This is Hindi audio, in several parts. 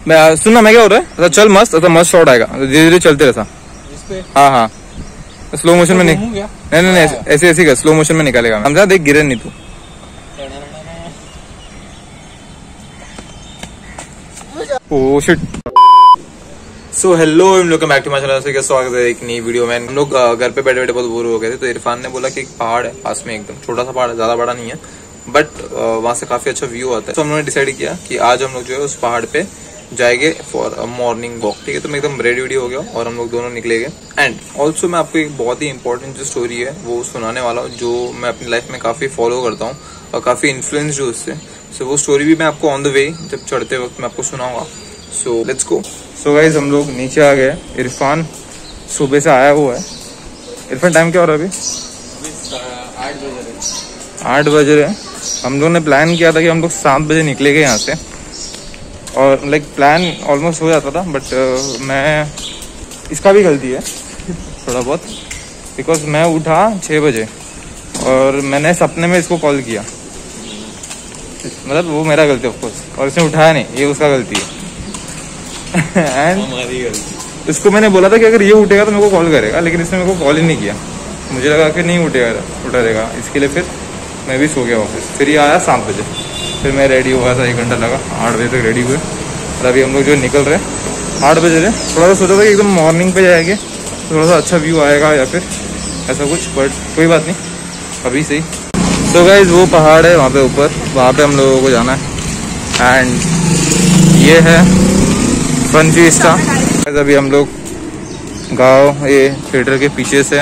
सुनना मैं क्या हो रहा है, अच्छा चल मस्त, अच्छा मस्त शॉट आएगा, धीरे धीरे चलते रहता। हाँ हाँ स्लो मोशन में नहीं, नहीं ऐसे ऐसे कर, स्लो मोशन में निकालेगा। समझा, देख गिरे नहीं तू। Oh shit. सो हेलो, हम लोग का बैक टू माय चैनल से स्वागत है एक नई वीडियो में। हम लोग घर पे बैठे बैठे बहुत बोर हो गए थे, तो इरफान ने बोला कि एक पहाड़ है पास में, एकदम छोटा सा पहाड़ है, ज्यादा बड़ा नहीं है, बट वहां से काफी अच्छा व्यू आता है। तो हम लोगों ने डिसाइड किया कि आज हम लोग जो है उस पहाड़ पे जाएंगे फॉर मॉर्निंग वॉक। ठीक है, तो मैं एकदम रेडी हो गया और हम लोग दोनों निकले गए। एंड ऑल्सो मैं आपको एक बहुत ही इंपॉर्टेंट जो स्टोरी है वो सुनाने वाला हूँ, जो मैं अपनी लाइफ में काफी फॉलो करता हूँ और काफी इन्फ्लुएंस जो उससे। सो वो स्टोरी भी मैं आपको ऑन द वे जब चढ़ते वक्त मैं आपको सुनाऊंगा। So let's go. So guys हम लोग नीचे आ गए। इरफान सुबह से आया हुआ है। इरफान टाइम क्या हो रहा है अभी? 8 बज रहे हैं। हम लोग ने प्लान किया था कि हम लोग 7 बजे निकलेंगे यहाँ से, और लाइक प्लान ऑलमोस्ट हो जाता था, बट मैं, इसका भी गलती है थोड़ा बहुत, बिकॉज मैं उठा 6 बजे और मैंने सपने में इसको कॉल किया, मतलब वो मेरा गलती ऑफकोर्स, और इसने उठाया नहीं, ये उसका गलती है। एंड हमारी गलती। इसको मैंने बोला था कि अगर ये उठेगा तो मेरे को कॉल करेगा, लेकिन इसने मेरे को कॉल ही नहीं किया। मुझे लगा कि नहीं उठा रहेगा, इसके लिए फिर मैं भी सो गया ऑफिस। फिर ये आया 7 बजे, फिर मैं रेडी हुआ था, 1 घंटा लगा, 8 बजे तक रेडी हुए। और अभी हम लोग जो निकल रहे हैं 8 बजे रहे। थोड़ा सा सोचा था कि एकदम मॉर्निंग पे जाएंगे, थोड़ा सा अच्छा व्यू आएगा या फिर ऐसा कुछ, बट कोई बात नहीं, अभी सही। सो गाइज वो पहाड़ है वहाँ पे ऊपर, वहाँ पे हम लोगों को जाना है। एंड ये है फन फिएस्टा। अभी हम लोग गाँव, ये थिएटर के पीछे से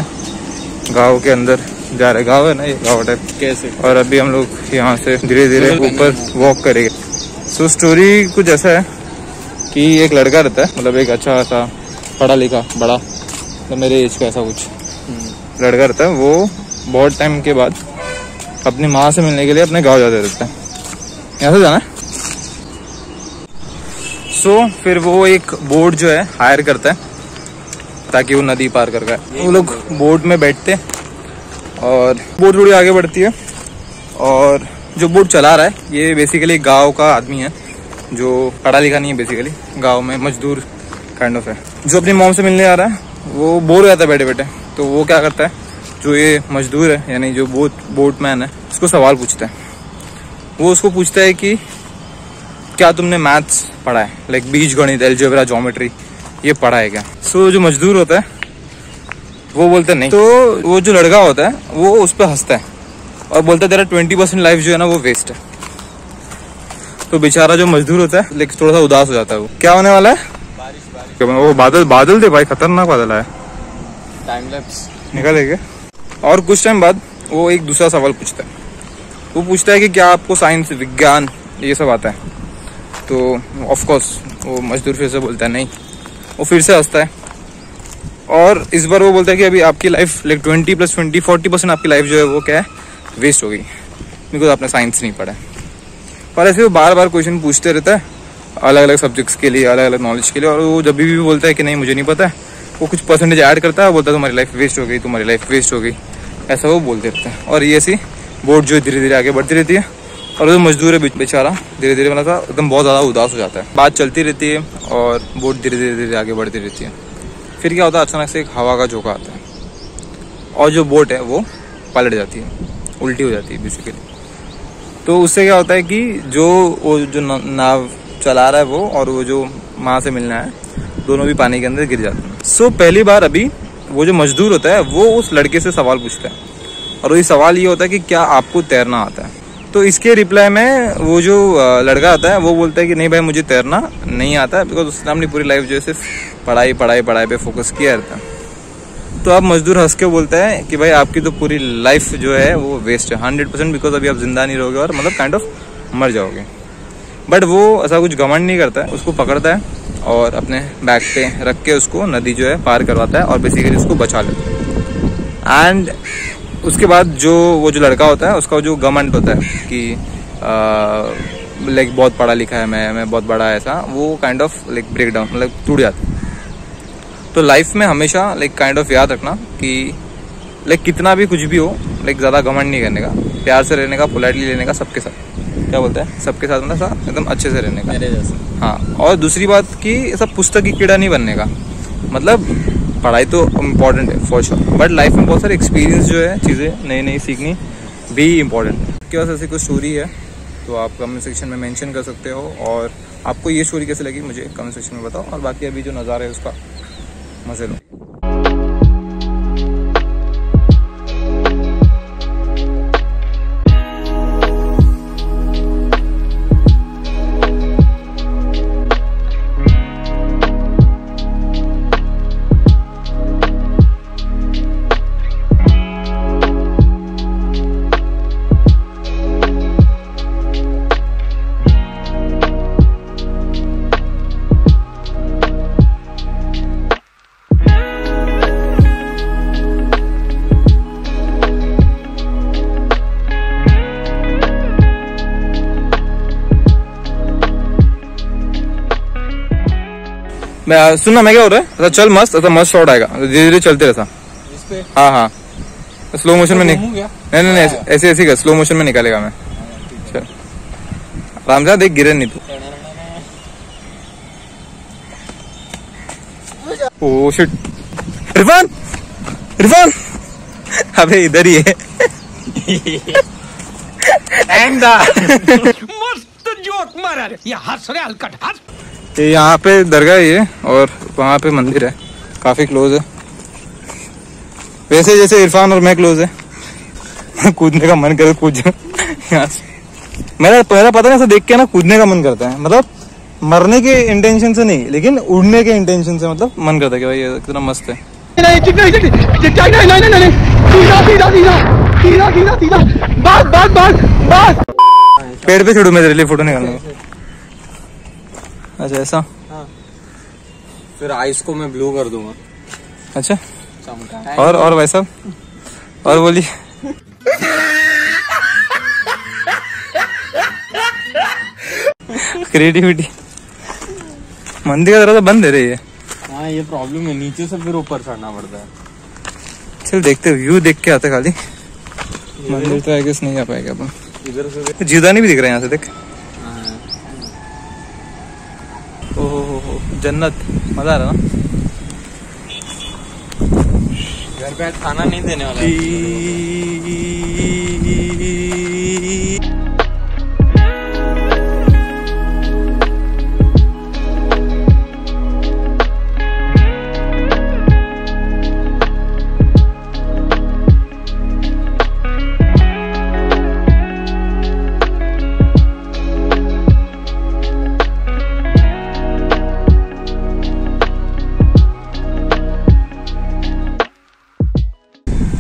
गाँव के अंदर जा रहे। गाँव है ना ये, गाँव टाइप कैसे। और अभी हम लोग यहाँ से धीरे धीरे ऊपर वॉक करेंगे। सो स्टोरी कुछ ऐसा है कि एक लड़का रहता है, मतलब एक अच्छा सा पढ़ा लिखा बड़ा, तो मेरे एज का ऐसा कुछ लड़का रहता है। वो बहुत टाइम के बाद अपनी माँ से मिलने के लिए अपने गाँव जाते रहता है। यहाँ से जाना है। सो फिर वो एक बोट जो है हायर करता है ताकि वो नदी पार कर पाए। वो लोग बोट में बैठते और बोट थोड़ी आगे बढ़ती है, और जो बोट चला रहा है ये बेसिकली गांव का आदमी है, जो पढ़ा लिखा नहीं है, बेसिकली गांव में मजदूर काइंड ऑफ है। जो अपनी मॉम से मिलने आ रहा है वो बोर हो जाता है बैठे बैठे, तो वो क्या करता है, जो ये मजदूर है यानी जो बोटमैन है, उसको सवाल पूछता है। वो उसको पूछता है कि क्या तुमने मैथ्स पढ़ा है, लाइक बीज गणित, अलजेब्रा, ज्योमेट्री, ये पढ़ा है क्या? सो जो मजदूर होता है वो बोलता है नहीं। तो वो जो लड़का होता है वो उस पर हंसता है और बोलता है तेरा 20% लाइफ जो है ना वो वेस्ट है। तो बेचारा जो मजदूर होता है लेकिन थोड़ा सा उदास हो जाता है। वो क्या होने वाला है? बारिश। वो बादल थे भाई, खतरनाक बादल आया। टाइम लैप्स निकालेंगे। और कुछ टाइम बाद वो एक दूसरा सवाल पूछता है। वो पूछता है कि क्या आपको साइंस, विज्ञान ये सब आता है? तो ऑफकोर्स वो मजदूर फिर से बोलता है नहीं। वो फिर से हंसता है और इस बार वो बोलता है कि अभी आपकी लाइफ लाइक 20 + 20 40% आपकी लाइफ जो है वो क्या है, वेस्ट हो गई, बिकॉज आपने साइंस नहीं पढ़ा है। पर ऐसे वो बार बार क्वेश्चन पूछते रहता है अलग अलग सब्जेक्ट्स के लिए, अलग अलग नॉलेज के लिए। और वो जब भी बोलता है कि नहीं मुझे नहीं पता है, वो कुछ परसेंटेज ऐड करता है, बोलता है तुम्हारी लाइफ वेस्ट हो गई, तुम्हारी लाइफ वेस्ट हो गई, ऐसा वो बोलते रहता है। और ये ऐसी बोट जो धीरे धीरे आगे बढ़ती रहती है, और जो मजदूर है बेचारा धीरे धीरे मतलब एकदम बहुत ज़्यादा उदास हो जाता है। बात चलती रहती है और बोट धीरे धीरे आगे बढ़ती रहती है। फिर क्या होता है, अचानक से एक हवा का झोंका आता है और जो बोट है वो पलट जाती है, उल्टी हो जाती है बेसिकली। तो उससे क्या होता है कि वो जो नाव चला रहा है वो, और वो जो माँ से मिलना है, दोनों भी पानी के अंदर गिर जाते हैं। सो पहली बार अभी वो जो मजदूर होता है वो उस लड़के से सवाल पूछता है, और वही सवाल ये होता है कि क्या आपको तैरना आता है? तो इसके रिप्लाई में वो जो लड़का आता है वो बोलता है कि नहीं भाई मुझे तैरना नहीं आता है, बिकॉज उसने अपनी पूरी लाइफ जो है सिर्फ पढ़ाई पे फोकस किया रहता है। तो अब मजदूर हंस के बोलता है कि भाई आपकी तो पूरी लाइफ जो है वो वेस्ट है 100%, बिकॉज अभी आप जिंदा नहीं रहोगे और मतलब काइंड ऑफ मर जाओगे। बट वो ऐसा कुछ घमंड नहीं करता है, उसको पकड़ता है और अपने बैक पे रख के उसको नदी जो है पार करवाता है और बेसिकली उसको बचा लेता है। एंड उसके बाद वो जो लड़का होता है उसका जो घमंड होता है कि लाइक बहुत पढ़ा लिखा है मैं बहुत बड़ा है, ऐसा वो kind of like break down, मतलब टूट जाता है। तो लाइफ में हमेशा लाइक काइंड ऑफ याद रखना कि लाइक कितना भी कुछ भी हो, लाइक ज़्यादा घमंड नहीं करने का, प्यार से रहने का, पोलाइटली लेने का सबके साथ। क्या बोलते हैं, सबके साथ मतलब एकदम अच्छे से रहने का। मेरे जैसे। हाँ, और दूसरी बात कि सब पुस्तक की कीड़ा नहीं बनने का। मतलब पढ़ाई तो इम्पोर्टेंट है फॉर श्योर, बट लाइफ में बहुत सारे एक्सपीरियंस जो है, चीज़ें नई नई सीखनी भी इम्पोर्टेंट है। आपके पास ऐसी कोई स्टोरी है तो आप कमेंट सेक्शन में मेंशन कर सकते हो, और आपको ये स्टोरी कैसे लगी मुझे कमेंट सेक्शन में बताओ, और बाकी अभी जो नज़ारा है उसका मज़े लो। मैं सुनना, मैं क्या हो रहा है, अच्छा चल मस्त, अच्छा मस्त शॉट आएगा, धीरे धीरे चलते रहता। हाँ हाँ, स्लो मोशन में नहीं, ऐसे ऐसे कर, स्लो मोशन में निकालेगा मैं। चल आराम से, देख गिरे नहीं तू। ओह शिट, इरफान इरफान, अबे इधर ही है। मस्त जोक मारा रे, ये हंस रहे हलकट हंस। ये यहाँ पे दरगाह है ये, और वहाँ पे मंदिर है, काफी क्लोज है। वैसे जैसे इरफान और मैं क्लोज है। कूदने का मन करे कूद जाऊं यहाँ से। मेरा पता नहीं, ऐसा देख के ना कूदने का मन करता है, मतलब मरने के इंटेंशन से नहीं, लेकिन उड़ने के इंटेंशन से, मतलब मन करता है कि भाई ये कितना मस्त है। पेड़ पे छोड़ू मैं तेरे लिए फोटो निकालने का। अच्छा ऐसा, फिर आइस को मैं ब्लू कर दूंगा। अच्छा, और भाई साहब, और बोलिए। क्रिएटिविटी। मंदिर का दरवाजा बंद है रे ये। हाँ ये प्रॉब्लम है, नीचे से फिर ऊपर चढ़ना पड़ता है। चल देखते, व्यू देख के आते खाली। मंदिर तो आई गेस नहीं आ पाएगा अपन। इधर से जीवदानी भी दिख रहा है यहाँ से, देख। ओहो जन्नत, मजा आ रहा ना। घर पे खाना नहीं देने वाला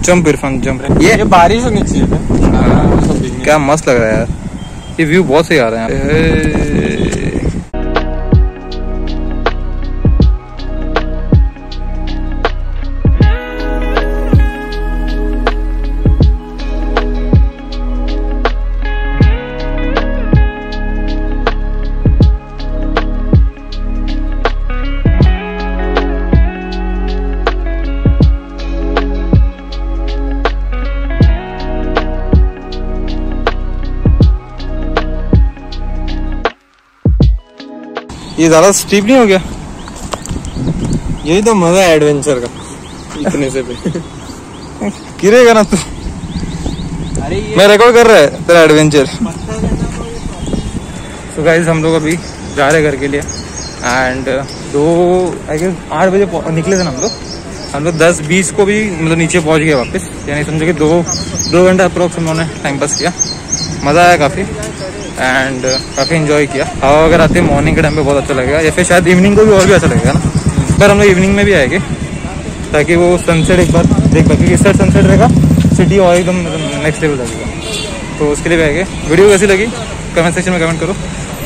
जंप इरफान जंप। ये बारिश होनी चाहिए था। क्या मस्त लग रहा है यार, ये व्यू बहुत सही आ रहा है। ये ज्यादा स्टीप नहीं हो गया? यही तो मजा है एडवेंचर का, इतने से भी गिरेगा ना तू। अरे मैं रिकॉर्ड कर रहा है तेरा एडवेंचर। तो गाइस हम लोग अभी जा रहे घर के लिए, एंड 8 बजे निकले थे ना हम लोग 10-20 को भी मतलब नीचे पहुंच गए वापस, यानी समझो कि 2 घंटा अप्रोक्स हम लोगों ने टाइम पास किया। मज़ा आया काफ़ी, एंड काफ़ी इन्जॉय किया। हवा अगर आती है मॉर्निंग के टाइम पे बहुत अच्छा लगेगा, या फिर शायद इवनिंग को भी और भी अच्छा लगेगा ना। पर हम लोग इवनिंग में भी आएंगे ताकि वो सनसेट एक बार देख पाए, क्योंकि इस साइड सनसेट रहेगा, सिटी और एकदम नेक्स्ट लेवल लगेगा। तो उसके लिए भी आएंगे। वीडियो कैसी लगी कमेंट सेक्शन में कमेंट करो,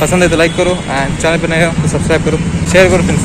पसंद है तो लाइक करो, एंड चैनल पर नए हो तो सब्सक्राइब करो, शेयर करो फ्रेंड्स।